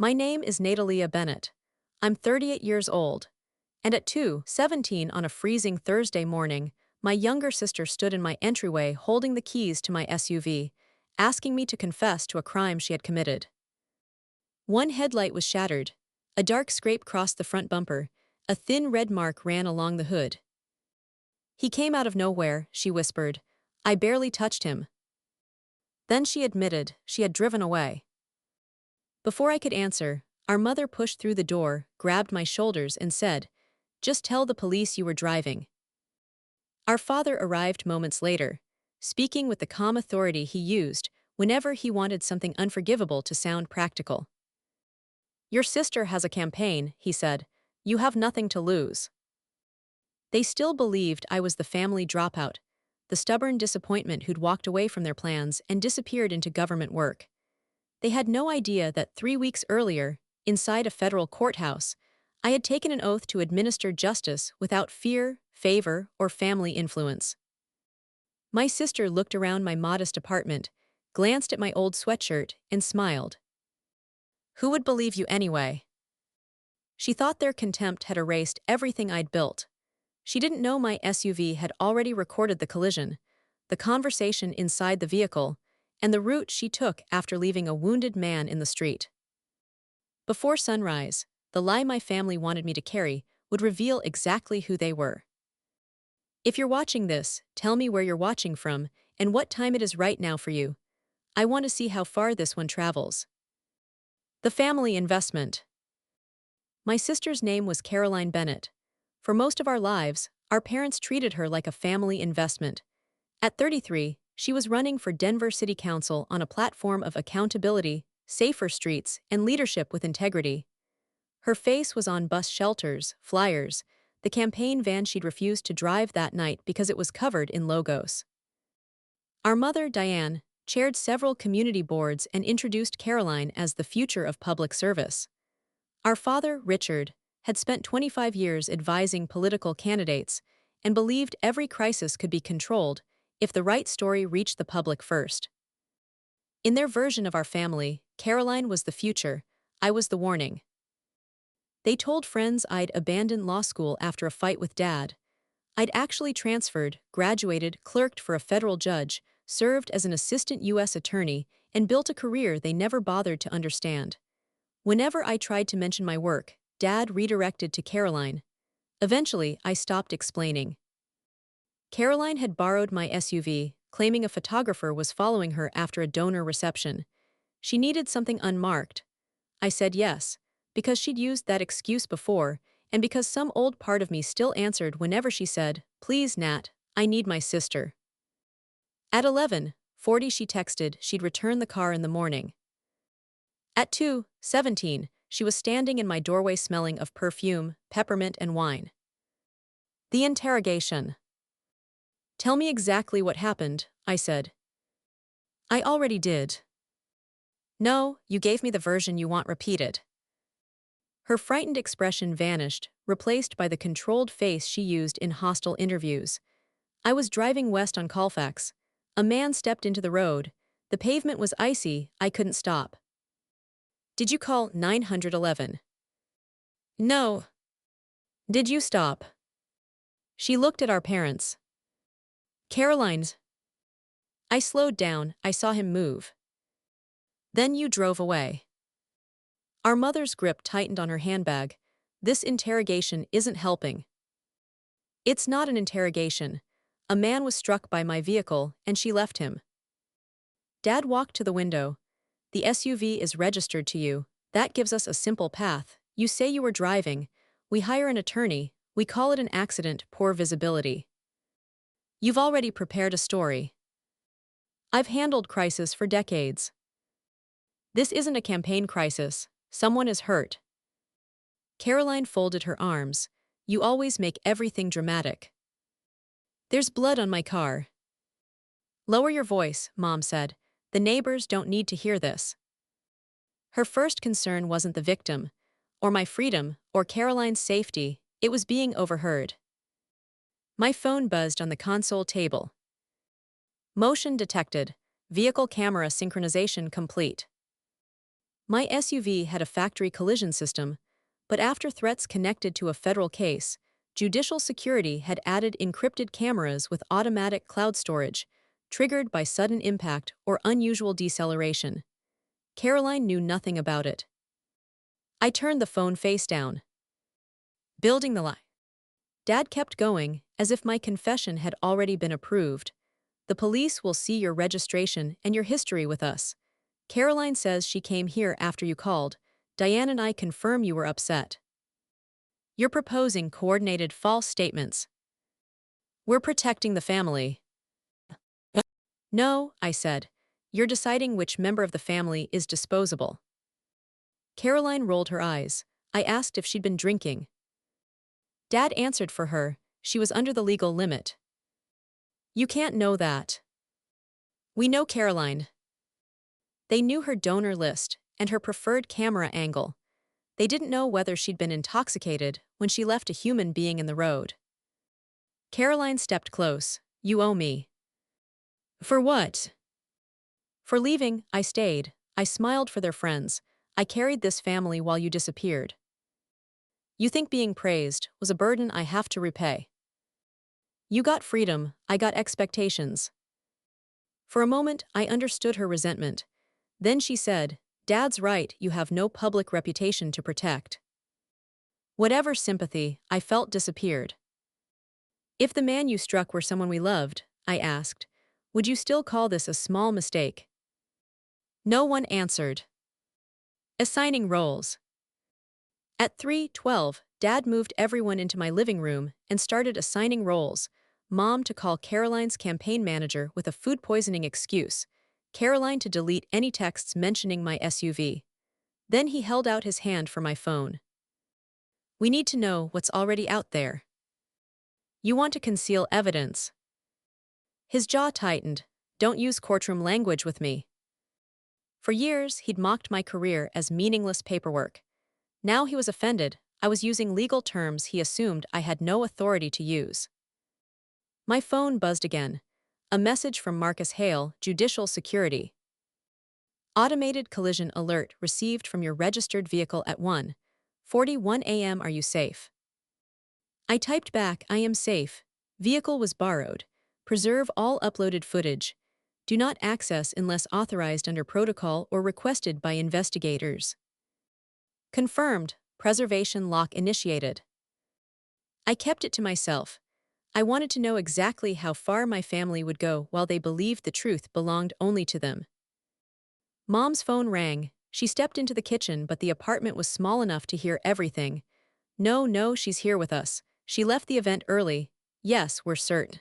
My name is Natalia Bennett. I'm 38 years old. And at 2:17 on a freezing Thursday morning, my younger sister stood in my entryway holding the keys to my SUV, asking me to confess to a crime she had committed. One headlight was shattered. A dark scrape crossed the front bumper. A thin red mark ran along the hood. He came out of nowhere, she whispered. I barely touched him. Then she admitted she had driven away. Before I could answer, our mother pushed through the door, grabbed my shoulders, and said, "Just tell the police you were driving." Our father arrived moments later, speaking with the calm authority he used whenever he wanted something unforgivable to sound practical. "Your sister has a campaign," he said. "You have nothing to lose." They still believed I was the family dropout, the stubborn disappointment who'd walked away from their plans and disappeared into government work. They had no idea that 3 weeks earlier, inside a federal courthouse, I had taken an oath to administer justice without fear, favor, or family influence. My sister looked around my modest apartment, glanced at my old sweatshirt, and smiled. Who would believe you anyway? She thought their contempt had erased everything I'd built. She didn't know my SUV had already recorded the collision, the conversation inside the vehicle, and the route she took after leaving a wounded man in the street. Before sunrise, the lie my family wanted me to carry would reveal exactly who they were. If you're watching this, tell me where you're watching from and what time it is right now for you. I want to see how far this one travels. The family investment. My sister's name was Caroline Bennett. For most of our lives, our parents treated her like a family investment. At 33, she was running for Denver City Council on a platform of accountability, safer streets, and leadership with integrity. Her face was on bus shelters, flyers, the campaign van she'd refused to drive that night because it was covered in logos. Our mother, Diane, chaired several community boards and introduced Caroline as the future of public service. Our father, Richard, had spent 25 years advising political candidates and believed every crisis could be controlled if the right story reached the public first. In their version of our family, Caroline was the future, I was the warning. They told friends I'd abandoned law school after a fight with Dad. I'd actually transferred, graduated, clerked for a federal judge, served as an assistant U.S. attorney, and built a career they never bothered to understand. Whenever I tried to mention my work, Dad redirected to Caroline. Eventually, I stopped explaining. Caroline had borrowed my SUV, claiming a photographer was following her after a donor reception. She needed something unmarked. I said yes, because she'd used that excuse before, and because some old part of me still answered whenever she said, "Please, Nat, I need my sister." At 11:40 she texted she'd return the car in the morning. At 2:17, she was standing in my doorway smelling of perfume, peppermint, and wine. The interrogation. "Tell me exactly what happened," I said. "I already did." "No, you gave me the version you want repeated." Her frightened expression vanished, replaced by the controlled face she used in hostile interviews. I was driving west on Colfax. A man stepped into the road. The pavement was icy, I couldn't stop. "Did you call 911? "No." "Did you stop?" She looked at our parents. "Caroline's." I slowed down, I saw him move. "Then you drove away." Our mother's grip tightened on her handbag. This interrogation isn't helping. It's not an interrogation. A man was struck by my vehicle, and she left him. Dad walked to the window. "The SUV is registered to you. That gives us a simple path. You say you were driving. We hire an attorney. We call it an accident, poor visibility. You've already prepared a story." I've handled crisis for decades. This isn't a campaign crisis. Someone is hurt. Caroline folded her arms. "You always make everything dramatic." "There's blood on my car." "Lower your voice," Mom said. "The neighbors don't need to hear this." Her first concern wasn't the victim, or my freedom, or Caroline's safety, it was being overheard. My phone buzzed on the console table. Motion detected. Vehicle camera synchronization complete. My SUV had a factory collision system, but after threats connected to a federal case, judicial security had added encrypted cameras with automatic cloud storage, triggered by sudden impact or unusual deceleration. Caroline knew nothing about it. I turned the phone face down. Building the lie. Dad kept going, as if my confession had already been approved. The police will see your registration and your history with us. Caroline says she came here after you called. Diane and I confirm you were upset. You're proposing coordinated false statements. We're protecting the family. No, I said. You're deciding which member of the family is disposable. Caroline rolled her eyes. I asked if she'd been drinking. Dad answered for her. She was under the legal limit. You can't know that. We know Caroline. They knew her donor list and her preferred camera angle. They didn't know whether she'd been intoxicated when she left a human being in the road. Caroline stepped close. You owe me. For what? For leaving, I stayed. I smiled for their friends. I carried this family while you disappeared. You think being praised was a burden I have to repay. You got freedom, I got expectations. For a moment, I understood her resentment. Then she said, Dad's right, you have no public reputation to protect. Whatever sympathy I felt disappeared. If the man you struck were someone we loved, I asked, would you still call this a small mistake? No one answered. Assigning roles. At 3:12, Dad moved everyone into my living room and started assigning roles. Mom to call Caroline's campaign manager with a food poisoning excuse. Caroline to delete any texts mentioning my SUV. Then he held out his hand for my phone. We need to know what's already out there. You want to conceal evidence. His jaw tightened. Don't use courtroom language with me. For years, he'd mocked my career as meaningless paperwork. Now he was offended. I was using legal terms he assumed I had no authority to use. My phone buzzed again. A message from Marcus Hale, Judicial Security. Automated collision alert received from your registered vehicle at 1:41 a.m. Are you safe? I typed back, I am safe. Vehicle was borrowed. Preserve all uploaded footage. Do not access unless authorized under protocol or requested by investigators. Confirmed. Preservation lock initiated. I kept it to myself. I wanted to know exactly how far my family would go while they believed the truth belonged only to them. Mom's phone rang. She stepped into the kitchen, but the apartment was small enough to hear everything. No, she's here with us. She left the event early. Yes, we're certain.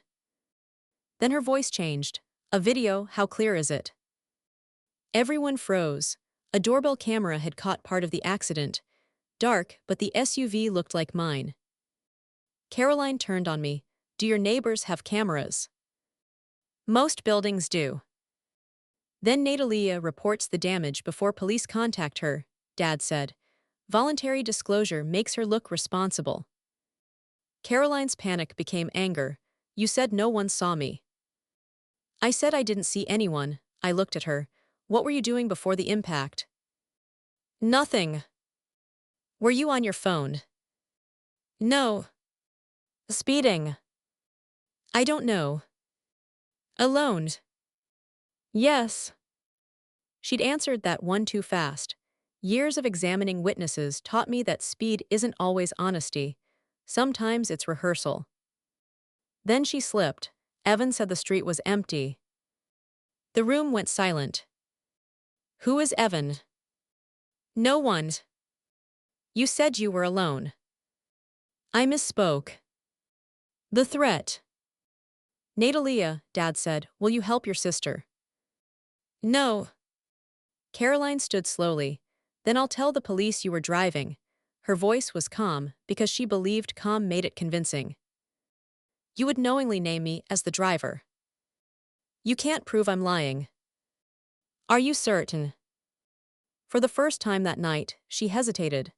Then her voice changed. A video, how clear is it? Everyone froze. A doorbell camera had caught part of the accident. Dark, but the SUV looked like mine. Caroline turned on me. Do your neighbors have cameras? Most buildings do. Then Natalia reports the damage before police contact her, Dad said. Voluntary disclosure makes her look responsible. Caroline's panic became anger. You said no one saw me. I said I didn't see anyone. I looked at her. What were you doing before the impact? Nothing. Were you on your phone? No. Speeding. I don't know. Alone. Yes. She'd answered that one too fast. Years of examining witnesses taught me that speed isn't always honesty. Sometimes it's rehearsal. Then she slipped. Evan said the street was empty. The room went silent. Who is Evan? No one. You said you were alone. I misspoke. The threat. Natalia, Dad said, will you help your sister? No. Caroline stood slowly. Then I'll tell the police you were driving. Her voice was calm because she believed calm made it convincing. You would knowingly name me as the driver. You can't prove I'm lying. Are you certain? For the first time that night, she hesitated.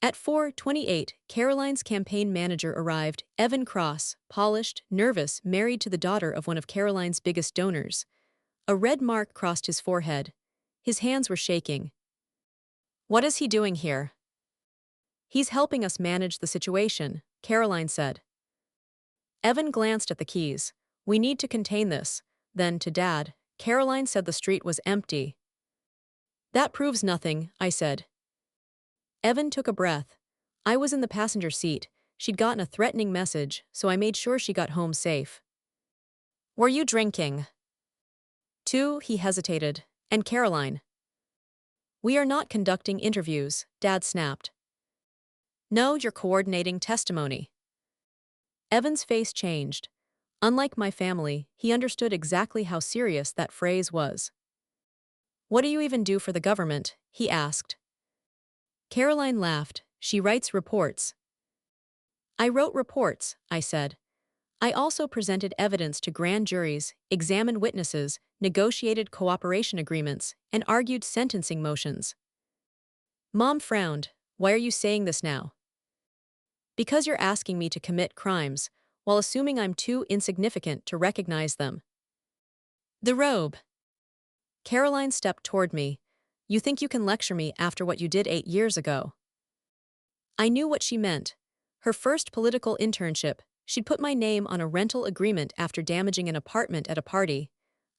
At 4:28, Caroline's campaign manager arrived, Evan Cross, polished, nervous, married to the daughter of one of Caroline's biggest donors. A red mark crossed his forehead. His hands were shaking. What is he doing here? He's helping us manage the situation, Caroline said. Evan glanced at the keys. We need to contain this. Then, to Dad, Caroline said the street was empty. That proves nothing, I said. Evan took a breath. I was in the passenger seat. She'd gotten a threatening message, so I made sure she got home safe. Were you drinking? Two, he hesitated. And Caroline. We are not conducting interviews, Dad snapped. No, you're coordinating testimony. Evan's face changed. Unlike my family, he understood exactly how serious that phrase was. What do you even do for the government? He asked. Caroline laughed. She writes reports. I wrote reports, I said. I also presented evidence to grand juries, examined witnesses, negotiated cooperation agreements, and argued sentencing motions. Mom frowned. Why are you saying this now? Because you're asking me to commit crimes, while assuming I'm too insignificant to recognize them. The robe. Caroline stepped toward me. You think you can lecture me after what you did 8 years ago? I knew what she meant. Her first political internship, she'd put my name on a rental agreement after damaging an apartment at a party.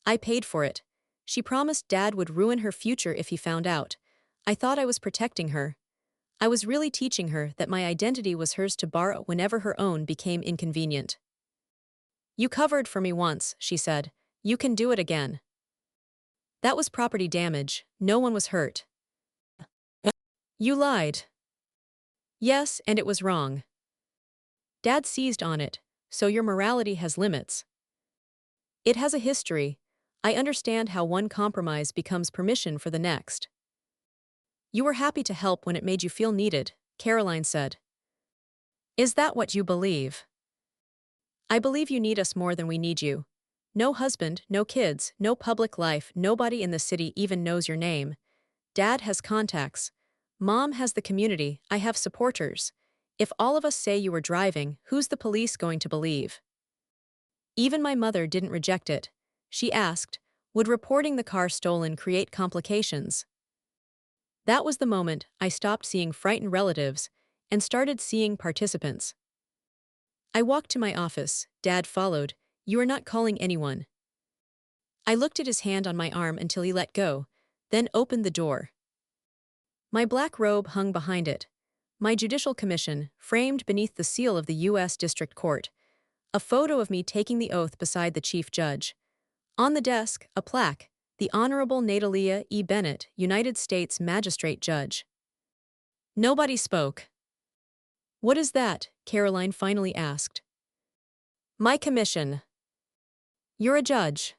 I paid for it. She promised Dad would ruin her future if he found out. I thought I was protecting her. I was really teaching her that my identity was hers to borrow whenever her own became inconvenient. You covered for me once, she said. You can do it again. That was property damage. No one was hurt. You lied. Yes, and it was wrong. Dad seized on it, so your morality has limits. It has a history. I understand how one compromise becomes permission for the next. You were happy to help when it made you feel needed, Caroline said. Is that what you believe? I believe you need us more than we need you. No husband, no kids, no public life, nobody in the city even knows your name. Dad has contacts. Mom has the community, I have supporters. If all of us say you were driving, who's the police going to believe? Even my mother didn't reject it. She asked, would reporting the car stolen create complications? That was the moment I stopped seeing frightened relatives and started seeing participants. I walked to my office. Dad followed. You are not calling anyone. I looked at his hand on my arm until he let go, then opened the door. My black robe hung behind it. My judicial commission, framed beneath the seal of the U.S. District Court. A photo of me taking the oath beside the chief judge. On the desk, a plaque, the Honorable Natalia E. Bennett, United States Magistrate Judge. Nobody spoke. What is that? Caroline finally asked. My commission. You're a judge.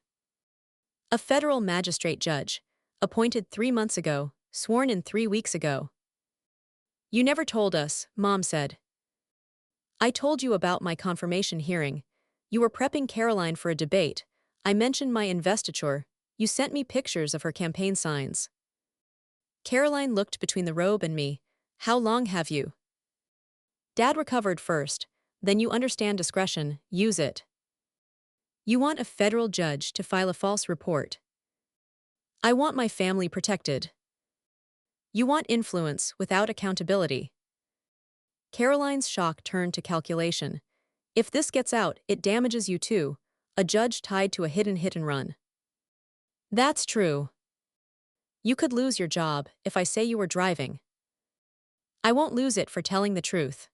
A federal magistrate judge, appointed 3 months ago, sworn in 3 weeks ago. You never told us, Mom said. I told you about my confirmation hearing. You were prepping Caroline for a debate. I mentioned my investiture. You sent me pictures of her campaign signs. Caroline looked between the robe and me. How long have you? Dad recovered first. Then you understand discretion, use it. You want a federal judge to file a false report. I want my family protected. You want influence without accountability. Caroline's shock turned to calculation. If this gets out, it damages you too, a judge tied to a hidden hit and run. That's true. You could lose your job if I say you were driving. I won't lose it for telling the truth.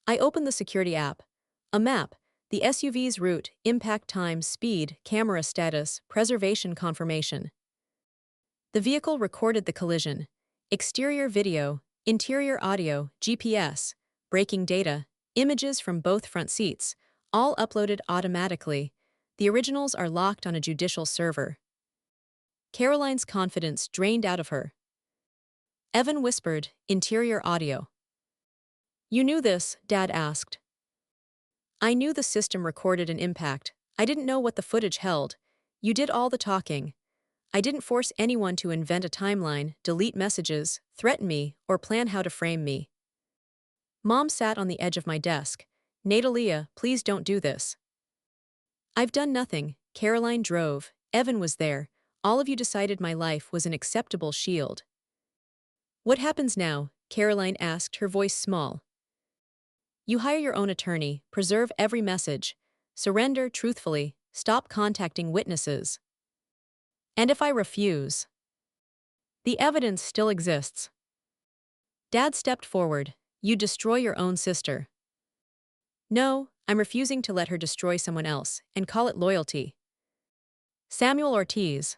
I opened the security app. A map, the SUV's route, impact time, speed, camera status, preservation confirmation. The vehicle recorded the collision. Exterior video, interior audio, GPS, braking data, images from both front seats, all uploaded automatically. The originals are locked on a judicial server. Caroline's confidence drained out of her. Evan whispered, interior audio. You knew this, Dad asked. I knew the system recorded an impact. I didn't know what the footage held. You did all the talking. I didn't force anyone to invent a timeline, delete messages, threaten me, or plan how to frame me. Mom sat on the edge of my desk. Natalia, please don't do this. I've done nothing. Caroline drove. Evan was there. All of you decided my life was an acceptable shield. What happens now? Caroline asked, her voice small. You hire your own attorney, preserve every message, surrender truthfully, stop contacting witnesses. And if I refuse? The evidence still exists. Dad stepped forward. You destroy your own sister. No, I'm refusing to let her destroy someone else, and call it loyalty. Samuel Ortiz.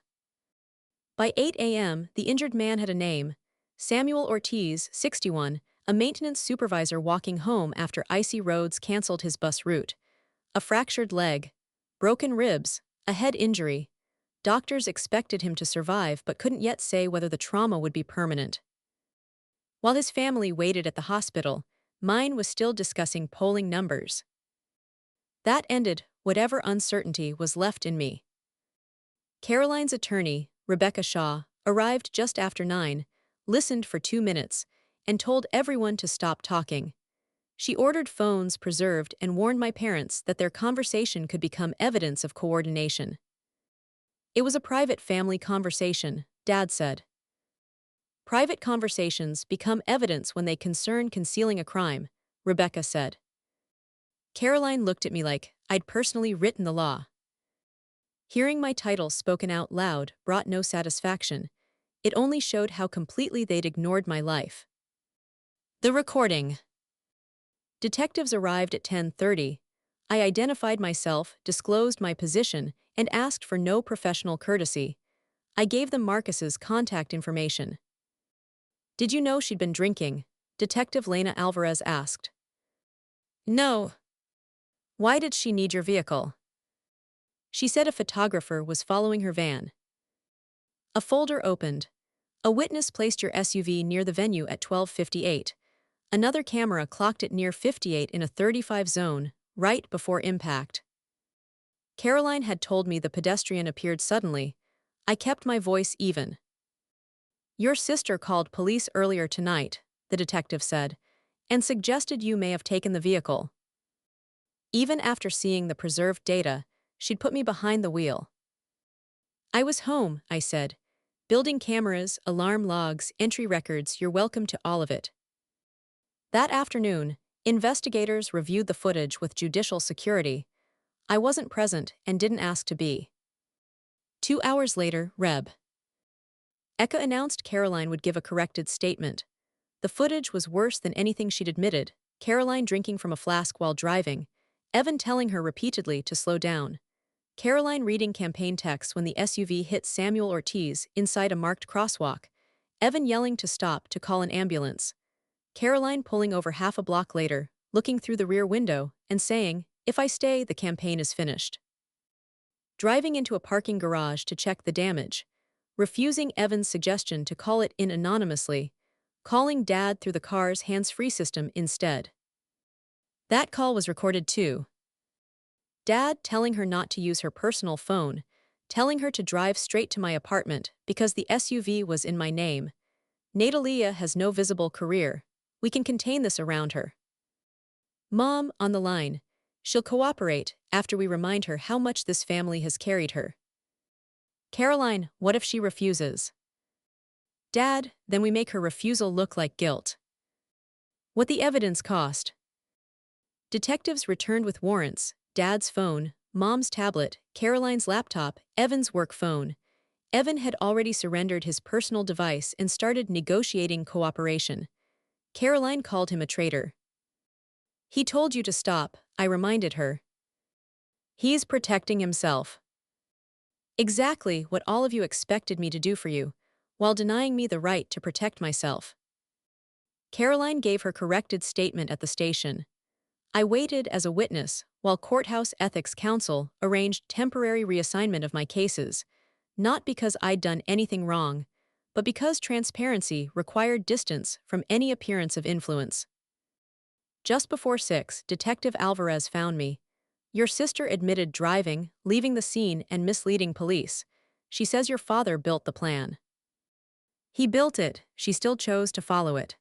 By 8 a.m., the injured man had a name. Samuel Ortiz, 61, a maintenance supervisor walking home after icy roads canceled his bus route. A fractured leg, broken ribs, a head injury. Doctors expected him to survive but couldn't yet say whether the trauma would be permanent. While his family waited at the hospital, mine was still discussing polling numbers. That ended whatever uncertainty was left in me. Caroline's attorney, Rebecca Shaw, arrived just after 9, listened for 2 minutes, and told everyone to stop talking. She ordered phones preserved and warned my parents that their conversation could become evidence of coordination. It was a private family conversation, Dad said. Private conversations become evidence when they concern concealing a crime, Rebecca said. Caroline looked at me like I'd personally written the law. Hearing my title spoken out loud brought no satisfaction. It only showed how completely they'd ignored my life. The recording. Detectives arrived at 10:30. I identified myself, disclosed my position, and asked for no professional courtesy. I gave them Marcus's contact information. Did you know she'd been drinking? Detective Lena Alvarez asked. No. Why did she need your vehicle? She said a photographer was following her van. A folder opened. A witness placed your SUV near the venue at 12:58. Another camera clocked it near 58 in a 35 zone, right before impact. Caroline had told me the pedestrian appeared suddenly. I kept my voice even. Your sister called police earlier tonight, the detective said, and suggested you may have taken the vehicle. Even after seeing the preserved data, she'd put me behind the wheel. I was home, I said. Building cameras, alarm logs, entry records, you're welcome to all of it. That afternoon, investigators reviewed the footage with judicial security. I wasn't present and didn't ask to be. 2 hours later, Reb. Eka announced Caroline would give a corrected statement. The footage was worse than anything she'd admitted. Caroline drinking from a flask while driving, Evan telling her repeatedly to slow down, Caroline reading campaign texts when the SUV hit Samuel Ortiz inside a marked crosswalk, Evan yelling to stop to call an ambulance, Caroline pulling over half a block later, looking through the rear window, and saying, if I stay, the campaign is finished. Driving into a parking garage to check the damage, refusing Evan's suggestion to call it in anonymously, calling Dad through the car's hands-free system instead. That call was recorded too. Dad telling her not to use her personal phone, telling her to drive straight to my apartment because the SUV was in my name. Natalia has no visible career. We can contain this around her. Mom, on the line. She'll cooperate after we remind her how much this family has carried her. Caroline, what if she refuses? Dad, then we make her refusal look like guilt. What the evidence cost. Detectives returned with warrants, Dad's phone, Mom's tablet, Caroline's laptop, Evan's work phone. Evan had already surrendered his personal device and started negotiating cooperation. Caroline called him a traitor. He told you to stop, I reminded her. He's protecting himself. Exactly what all of you expected me to do for you, while denying me the right to protect myself. Caroline gave her corrected statement at the station. I waited as a witness while Courthouse Ethics Council arranged temporary reassignment of my cases, not because I'd done anything wrong, but because transparency required distance from any appearance of influence. Just before 6, Detective Alvarez found me. Your sister admitted driving, leaving the scene, and misleading police. She says your father built the plan. He built it, she still chose to follow it.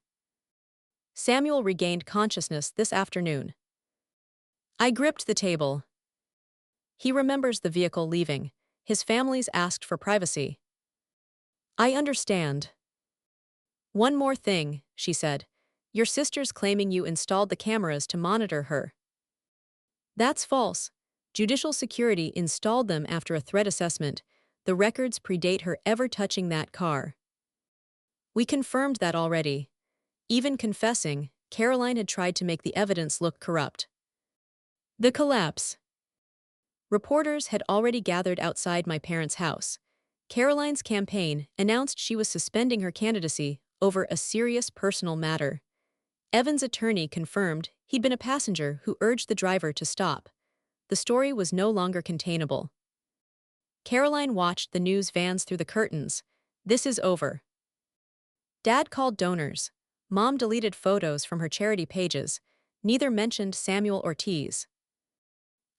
Samuel regained consciousness this afternoon. I gripped the table. He remembers the vehicle leaving. His family's asked for privacy. I understand. One more thing, she said. Your sister's claiming you installed the cameras to monitor her. That's false. Judicial Security installed them after a threat assessment. The records predate her ever touching that car. We confirmed that already. Even confessing, Caroline had tried to make the evidence look corrupt. The collapse. Reporters had already gathered outside my parents' house. Caroline's campaign announced she was suspending her candidacy over a serious personal matter. Evan's attorney confirmed he'd been a passenger who urged the driver to stop. The story was no longer containable. Caroline watched the news vans through the curtains. This is over. Dad called donors. Mom deleted photos from her charity pages. Neither mentioned Samuel Ortiz.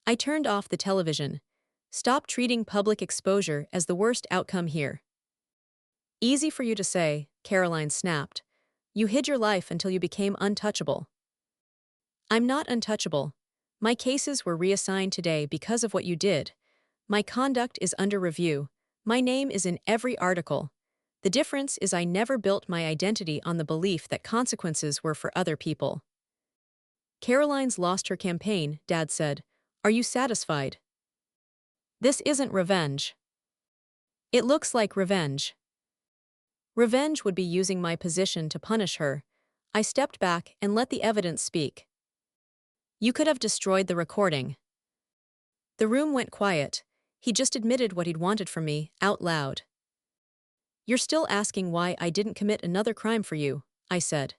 I turned off the television. Stop treating public exposure as the worst outcome here. Easy for you to say, Caroline snapped. You hid your life until you became untouchable. I'm not untouchable. My cases were reassigned today because of what you did. My conduct is under review. My name is in every article. The difference is I never built my identity on the belief that consequences were for other people. Caroline's lost her campaign, Dad said. Are you satisfied? This isn't revenge. It looks like revenge. Revenge would be using my position to punish her. I stepped back and let the evidence speak. You could have destroyed the recording. The room went quiet. He just admitted what he'd wanted from me, out loud. You're still asking why I didn't commit another crime for you, I said.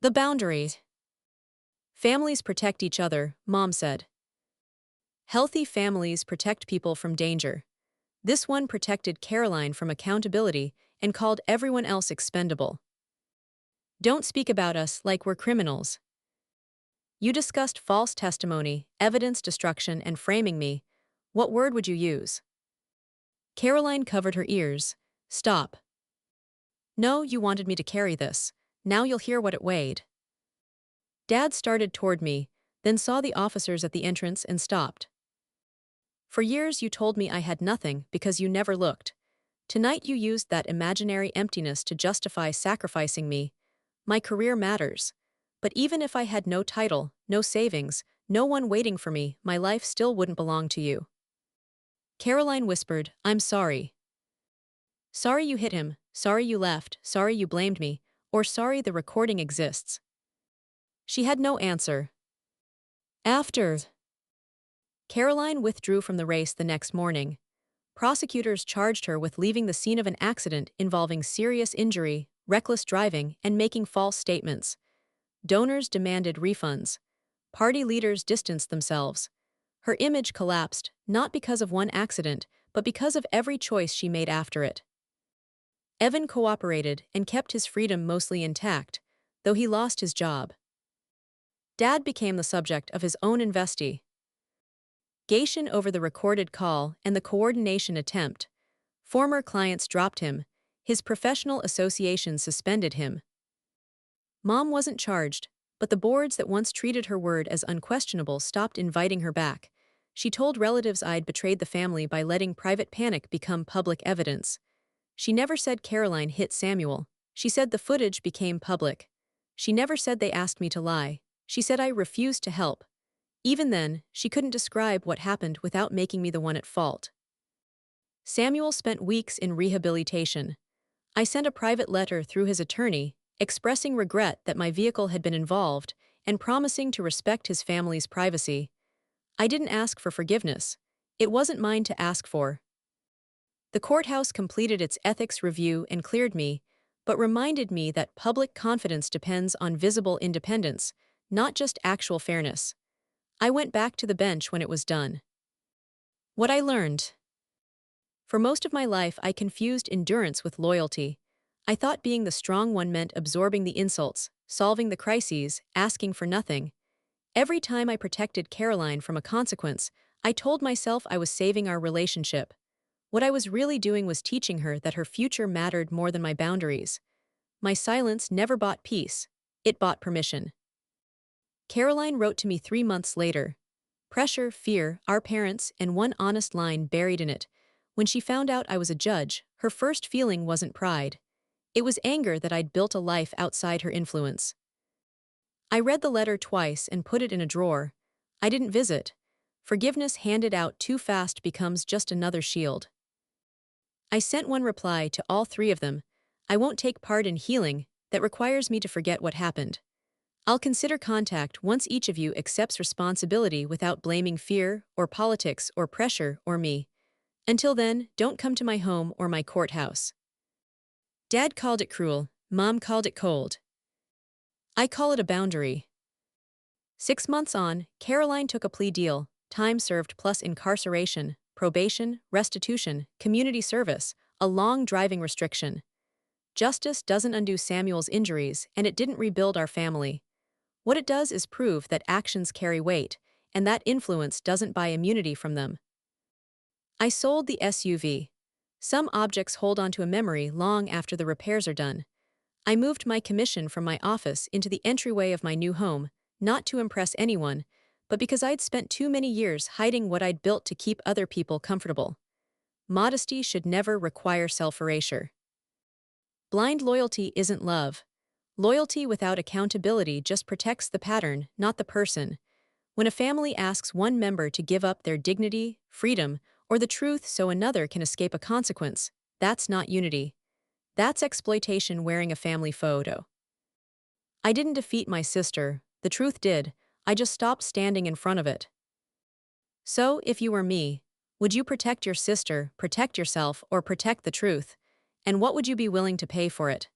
The boundaries. Families protect each other, Mom said. Healthy families protect people from danger. This one protected Caroline from accountability and called everyone else expendable. Don't speak about us like we're criminals. You discussed false testimony, evidence destruction, and framing me. What word would you use? Caroline covered her ears. Stop. No, you wanted me to carry this. Now you'll hear what it weighed. Dad started toward me, then saw the officers at the entrance and stopped. For years you told me I had nothing because you never looked. Tonight you used that imaginary emptiness to justify sacrificing me. My career matters. But even if I had no title, no savings, no one waiting for me, my life still wouldn't belong to you. Caroline whispered, I'm sorry. Sorry you hit him, sorry you left, sorry you blamed me, or sorry the recording exists. She had no answer. After Caroline withdrew from the race the next morning. Prosecutors charged her with leaving the scene of an accident involving serious injury, reckless driving, and making false statements. Donors demanded refunds. Party leaders distanced themselves. Her image collapsed, not because of one accident, but because of every choice she made after it. Evan cooperated and kept his freedom mostly intact, though he lost his job. Dad became the subject of his own investigation over the recorded call and the coordination attempt. Former clients dropped him. His professional association suspended him. Mom wasn't charged, but the boards that once treated her word as unquestionable stopped inviting her back. She told relatives I'd betrayed the family by letting private panic become public evidence. She never said Caroline hit Samuel. She said the footage became public. She never said they asked me to lie. She said I refused to help. Even then, she couldn't describe what happened without making me the one at fault. Samuel spent weeks in rehabilitation. I sent a private letter through his attorney, expressing regret that my vehicle had been involved and promising to respect his family's privacy. I didn't ask for forgiveness. It wasn't mine to ask for. The courthouse completed its ethics review and cleared me, but reminded me that public confidence depends on visible independence, not just actual fairness. I went back to the bench when it was done. What I learned. For most of my life, I confused endurance with loyalty. I thought being the strong one meant absorbing the insults, solving the crises, asking for nothing. Every time I protected Caroline from a consequence, I told myself I was saving our relationship. What I was really doing was teaching her that her future mattered more than my boundaries. My silence never bought peace. It bought permission. Caroline wrote to me 3 months later. Pressure, fear, our parents, and one honest line buried in it. When she found out I was a judge, her first feeling wasn't pride. It was anger that I'd built a life outside her influence. I read the letter twice and put it in a drawer. I didn't visit. Forgiveness handed out too fast becomes just another shield. I sent one reply to all three of them. I won't take part in healing that requires me to forget what happened. I'll consider contact once each of you accepts responsibility without blaming fear or politics or pressure or me. Until then, don't come to my home or my courthouse. Dad called it cruel, Mom called it cold. I call it a boundary. 6 months on, Caroline took a plea deal, time served plus incarceration, probation, restitution, community service, a long driving restriction. Justice doesn't undo Samuel's injuries, and it didn't rebuild our family. What it does is prove that actions carry weight, and that influence doesn't buy immunity from them. I sold the SUV. Some objects hold onto a memory long after the repairs are done. I moved my commission from my office into the entryway of my new home, not to impress anyone, but because I'd spent too many years hiding what I'd built to keep other people comfortable. Modesty should never require self-erasure. Blind loyalty isn't love. Loyalty without accountability just protects the pattern, not the person. When a family asks one member to give up their dignity, freedom, or the truth so another can escape a consequence, that's not unity. That's exploitation wearing a family photo. I didn't defeat my sister, the truth did, I just stopped standing in front of it. So, if you were me, would you protect your sister, protect yourself, or protect the truth? And what would you be willing to pay for it?